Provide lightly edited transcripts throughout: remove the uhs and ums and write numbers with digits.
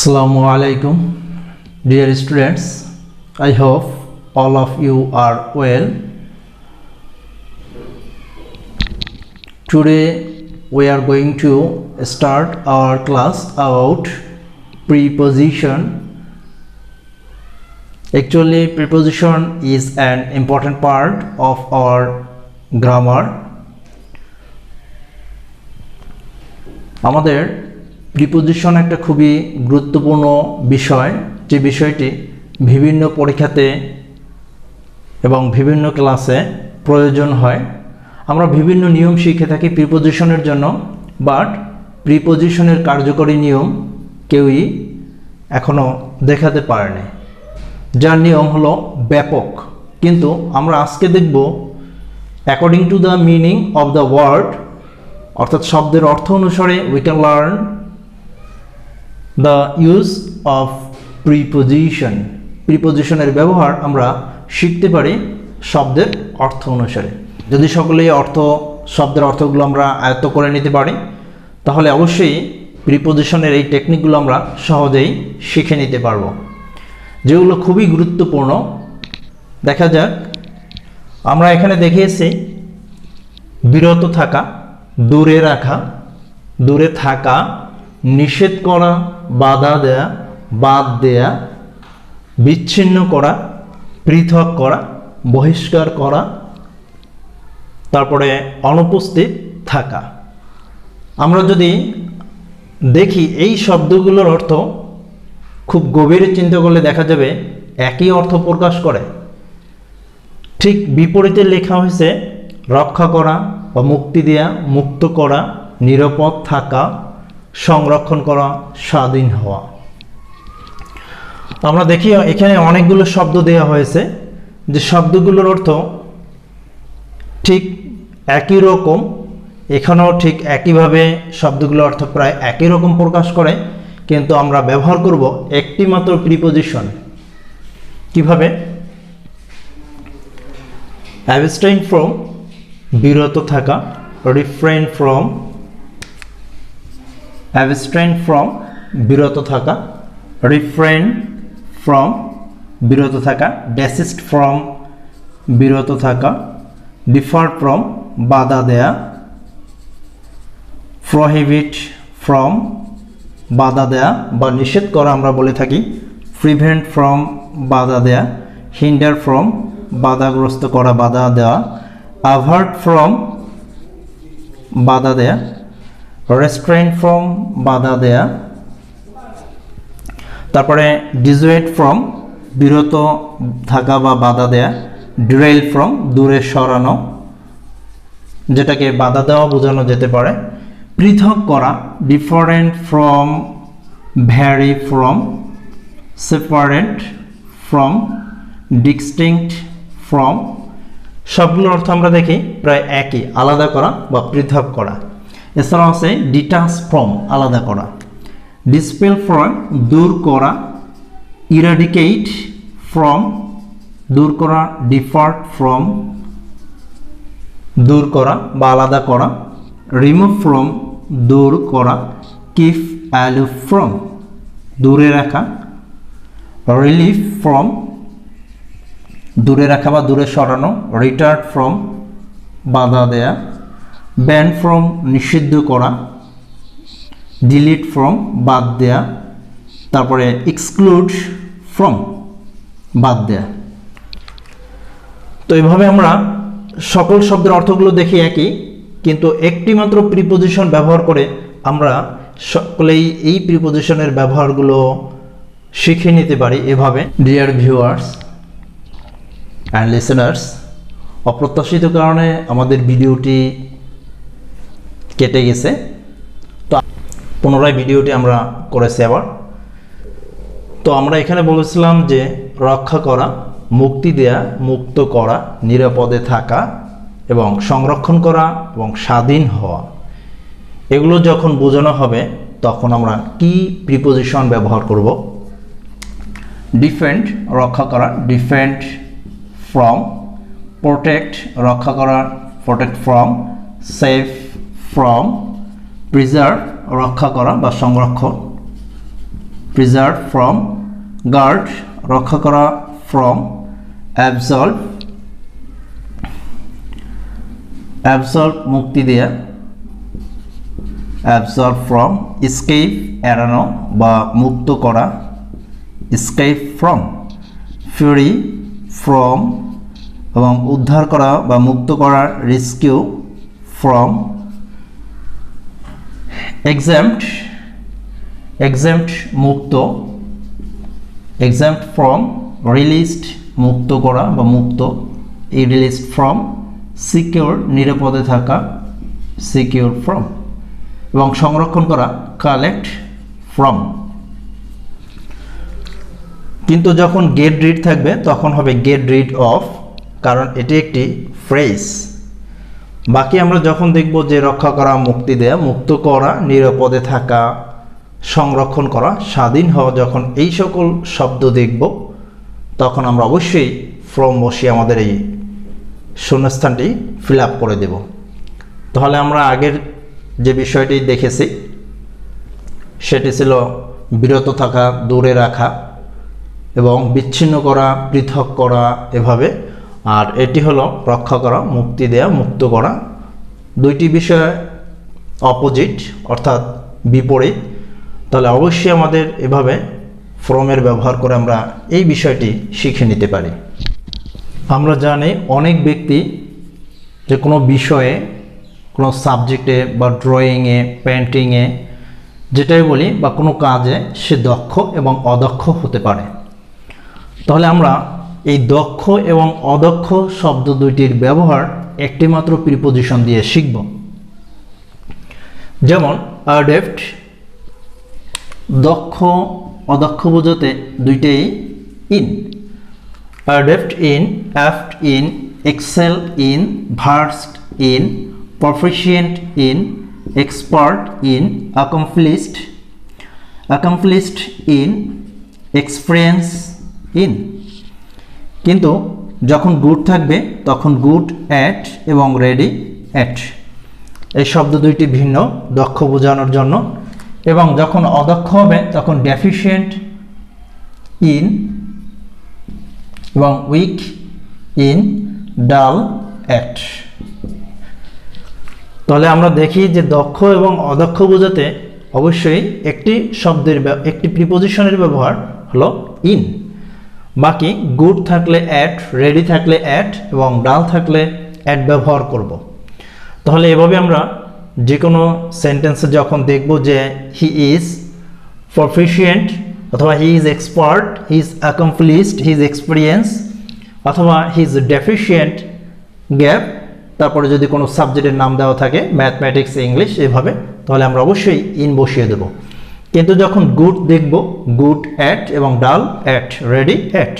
Assalamu alaikum, dear students. I hope all of you are well. Today we are going to start our class about preposition. Actually, preposition is an important part of our grammar. আমাদের preposition একটা খুবই গুরুত্বপূর্ণ বিষয়, যে বিষয়টি বিভিন্ন পরীক্ষাতে এবং বিভিন্ন ক্লাসে প্রয়োজন হয়। আমরা বিভিন্ন নিয়ম শিখে থাকি প্রিপোজিশনের জন্য, বাট প্রিপোজিশনের কার্যকরী নিয়ম কেউই এখনো দেখাতে পারেনি, যার নিয়ম হলো ব্যাপক। কিন্তু আমরা আজকে দেখব according to the meaning of the word, অর্থাৎ শব্দের অর্থ অনুসারে we can learn the use of preposition. প্রিপোজিশনের ব্যবহার আমরা শিখতে পারি শব্দের অর্থ অনুসারে। যদি সকলেই শব্দের অর্থগুলো আমরা আয়ত্ত করে নিতে পারি, তাহলে অবশ্যই প্রিপোজিশনের এই টেকনিকগুলো আমরা সহজেই শিখে নিতে পারবো, যেগুলো খুবই গুরুত্বপূর্ণ। দেখা যাক, আমরা এখানে দেখিয়েছি বিরত থাকা, দূরে রাখা, দূরে থাকা, নিষেধ করা, বাধা দেয়া, বাদ দেয়া, বিচ্ছিন্ন করা, পৃথক করা, বহিষ্কার করা, তারপরে অনুপস্থিত থাকা। আমরা যদি দেখি এই শব্দগুলোর অর্থ খুব গভীরে চিন্তা করলে দেখা যাবে একই অর্থ প্রকাশ করে। ঠিক বিপরীতে লেখা হয়েছে রক্ষা করা বা মুক্তি দেয়া, মুক্ত করা, নিরাপদ থাকা, সংরক্ষণ করা, স্বাধীন হওয়া। আমরা দেখি এখানে অনেকগুলো শব্দ দেওয়া হয়েছে, যে শব্দগুলোর অর্থ ঠিক একই রকম। এখানেও ঠিক একইভাবে শব্দগুলোর অর্থ প্রায় একই রকম প্রকাশ করে, কিন্তু আমরা ব্যবহার করব একটি মাত্র প্রিপোজিশন। কিভাবে? অ্যাবস্টেইন ফ্রম, বিরত থাকা, রিফ্রেন ফ্রম, অ্যাবস্টেইন ফ্রম, বিরত থাকা, রিফ্রেন ফ্রম, বিরত থাকা, ডেসিস্ট ফ্রম, বিরত থাকা, ডিফার ফ্রম, বাধা দেয়া, প্রহিবিট ফ্রম, বাধা দেয়া বা নিষেধ করা আমরা বলে থাকি, প্রিভেন্ট ফ্রম, বাধা দেয়া, হিন্ডার ফ্রম, বাধাগ্রস্ত করা, বাধা দেওয়া, অ্যাভার্ট ফ্রম, বাধা দেয়া, রেস্ট্রেইন ফ্রম, বাধা দেয়া, তারপরে ডিসুয়েট ফ্রম, বিরত থাকা বা বাধা দেয়া, ডিরেইল ফ্রম, দূরে সরানো, যেটাকে বাধা দেওয়া বোঝানো যেতে পারে, পৃথক করা, different from, vary from, separate from, distinct from. সবগুলোর অর্থ আমরা দেখি প্রায় একই, আলাদা করা বা পৃথক করা। এছাড়াও আছে ডিটাচ ফ্রম, আলাদা করা, ডিসপেল ফ্রম, দূর করা, ইরাডিকেট ফ্রম, দূর করা, ডিফার্ট ফ্রম, দূর করা বা আলাদা করা, রিমুভ ফ্রম, দূর করা, কিপ অ্যালুফ ফ্রম, দূরে রাখা, রিলিফ ফ্রম, দূরে রাখা বা দূরে সরানো, রিটার্ড ফ্রম, বাধা দেয়া, ব্যান ফ্রম, নিষিদ্ধ করা, ডিলিট ফ্রম, বাদ দেয়া, তারপরে এক্সক্লুড ফ্রম, বাদ দেয়া। তো এইভাবে আমরা সকল শব্দের অর্থগুলো দেখি একই, কিন্তু একটি মাত্র প্রিপোজিশন ব্যবহার করে আমরা সকলেই এই প্রিপোজিশনের ব্যবহারগুলো শিখে নিতে পারি এভাবে। ডিয়ার ভিউয়ার্স অ্যান্ড লিসেনার্স, অপ্রত্যাশিত কারণে আমাদের ভিডিওটি কেটে গেছে, তো পুনরায় ভিডিওটি আমরা করেছি আবার। তো আমরা এখানে বলেছিলাম যে রক্ষা করা, মুক্তি দেয়া, মুক্ত করা, নিরাপদে থাকা এবং সংরক্ষণ করা এবং স্বাধীন হওয়া, এগুলো যখন বোঝানো হবে তখন আমরা কি প্রিপোজিশন ব্যবহার করব? ডিফেন্ড, রক্ষা করা, ডিফেন্ড ফ্রম, প্রোটেক্ট, রক্ষা করা, protect from, save from, preserve, রক্ষা করা বা সংরক্ষণ, প্রিজার্ভ ফ্রম, গার্ড রক্ষা করা, ফ্রম, অ্যাবসলভ অ্যাবসলভ মুক্তি দেয়া, অ্যাবসলভ ফ্রম, এসকেপ এড়ানো বা মুক্ত করা, এসকেপ ফ্রম, ফ্রি ফ্রম এবং উদ্ধার করা বা মুক্ত করা, রেস্কিউ ফ্রম, এক্সাম্পট এক্সাম্পট মুক্ত, এক্সাম্পট ফ্রম, রিলিজড মুক্ত করা বা মুক্ত, এই রিলিজড ফ্রম, সিকিউর নিরাপদে থাকা, সিকিউর ফ্রম এবং সংরক্ষণ করা, কালেক্ট ফ্রম। কিন্তু যখন গেট রিড থাকবে তখন হবে গেট রিড অফ, কারণ এটি একটি ফ্রেজ। বাকি আমরা যখন দেখব যে রক্ষা করা, মুক্তি দেয়া, মুক্ত করা, নিরাপদে থাকা, সংরক্ষণ করা, স্বাধীন হওয়া, যখন এই সকল শব্দ দেখব তখন আমরা অবশ্যই ফ্রম বসিয়ে আমাদের এই শূন্যস্থানটি ফিল আপ করে দেব। তাহলে আমরা আগের যে বিষয়টি দেখেছি সেটি ছিল বিরত থাকা, দূরে রাখা এবং বিচ্ছিন্ন করা, পৃথক করা, এভাবে। আর এটি হলো রক্ষা করা, মুক্তি দেয়া, মুক্ত করা। দুইটি বিষয় অপোজিট অর্থাৎ বিপরীত। তাহলে অবশ্যই আমাদের এভাবে ফ্রমের ব্যবহার করে আমরা এই বিষয়টি শিখে নিতে পারি। আমরা জানি অনেক ব্যক্তি যে কোনো বিষয়ে, কোনো সাবজেক্টে বা ড্রয়িংয়ে, পেন্টিংয়ে, যেটাই বলি, বা কোনো কাজে সে দক্ষ এবং অদক্ষ হতে পারে। তাহলে আমরা এই দক্ষ এবং অদক্ষ শব্দ দুইটির ব্যবহার একটি মাত্র প্রিপোজিশন দিয়ে শিখব। যেমন অ্যাডেপ্ট, দক্ষ অদক্ষ বোঝাতে দুইটাই in. Adept in, apt in, excel in, versed in, proficient in, expert in, accomplished in, experience in। কিন্তু যখন গুড থাকবে তখন গুড অ্যাট এবং রেডি অ্যাট, এই শব্দ দুইটি ভিন্ন দক্ষ বোঝানোর জন্য। এবং যখন অদক্ষ হবে তখন ডেফিশিয়েন্ট ইন এবং উইক ইন, ডাল অ্যাট। তাহলে আমরা দেখি যে দক্ষ এবং অদক্ষ বোঝাতে অবশ্যই একটি শব্দের, একটি প্রিপোজিশনের ব্যবহার হলো ইন। বাকি গুড থাকলে অ্যাট, রেডি থাকলে অ্যাট এবং ডাল থাকলে অ্যাট ব্যবহার করব। তাহলে এভাবে আমরা যে কোনো সেন্টেন্সে যখন দেখব যে হি ইজ প্রফিশিয়েন্ট অথবা he is expert, he is accomplished, he is experience, অথবা হি ইজ ডেফিশিয়েন্ট, গ্যাপ, তারপরে যদি কোনো সাবজেক্টের নাম দেওয়া থাকে, ম্যাথমেটিক্স, ইংলিশ, এভাবে, তাহলে আমরা অবশ্যই ইন বসিয়ে দেব। কিন্তু যখন গুড দেখব, গুড অ্যাট এবং ডাল অ্যাট, রেডি অ্যাট।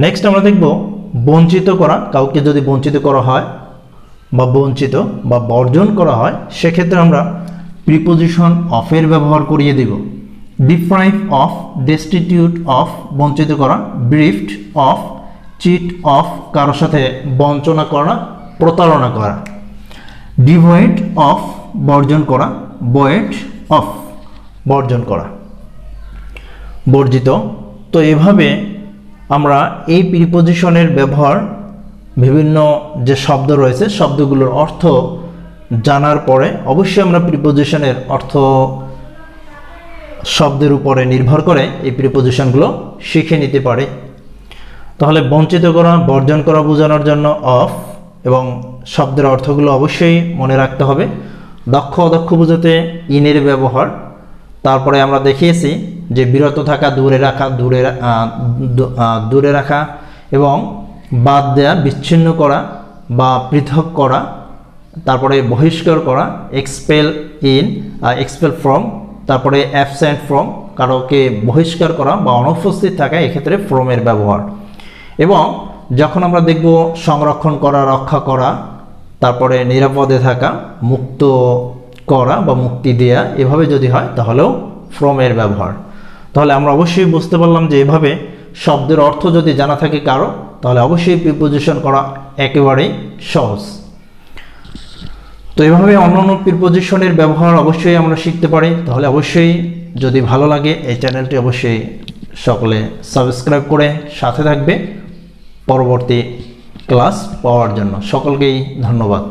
নেক্সট আমরা দেখব বঞ্চিত করা। কাউকে যদি বঞ্চিত করা হয় বা বঞ্চিত বা বর্জন করা হয়, সেক্ষেত্রে আমরা প্রিপোজিশন অফের ব্যবহার করিয়ে দেব। ডিপ্রাইভ অফ, ডেস্টিটিউট অফ, বঞ্চিত করা, ব্রিফড অফ, চিট অফ, কারোর সাথে বঞ্চনা করা, প্রতারণা করা। ডিভয়েড অফ, বর্জন করা, ভয়েড অফ, বর্জন করা, বর্জিত। তো এভাবে আমরা এই প্রিপোজিশনের ব্যবহার, বিভিন্ন যে শব্দ রয়েছে শব্দগুলোর অর্থ জানার পরে অবশ্যই আমরা প্রিপোজিশনের অর্থ শব্দের উপরে নির্ভর করে এই প্রিপোজিশনগুলো শিখে নিতে পারি। তাহলে বঞ্চিত করা, বর্জন করা বোঝানোর জন্য অফ এবং শব্দের অর্থগুলো অবশ্যই মনে রাখতে হবে। দক্ষ অদক্ষ বোঝাতে ইনের ব্যবহার। তারপরে আমরা দেখিয়েছি যে বিরত থাকা, দূরে রাখা, দূরে রাখা এবং বাদ দেয়া, বিচ্ছিন্ন করা বা পৃথক করা। তারপরে বহিষ্কার করা, এক্সপেল ইন, এক্সপেল ফ্রম। তারপরে অ্যাবসেন্ট ফ্রম, কারোকে বহিষ্কার করা বা অনুপস্থিত থাকা, এক্ষেত্রে ফ্রমের ব্যবহার। এবং যখন আমরা দেখব সংরক্ষণ করা, রক্ষা করা, তারপরে নিরাপদে থাকা, মুক্ত করা বা মুক্তি দেয়া, এভাবে যদি হয় তাহলেও ফ্রমের ব্যবহার। তাহলে আমরা অবশ্যই বুঝতে পারলাম যে এভাবে শব্দের অর্থ যদি জানা থাকে কারো, তাহলে অবশ্যই প্রিপোজিশন করা একেবারেই সহজ। তো এভাবে অন্যান্য প্রিপোজিশনের ব্যবহার অবশ্যই আমরা শিখতে পারি। তাহলে অবশ্যই যদি ভালো লাগে এই চ্যানেলটি অবশ্যই সকলে সাবস্ক্রাইব করে সাথে থাকবে পরবর্তী ক্লাস পাওয়ার জন্য। সকলকেই ধন্যবাদ।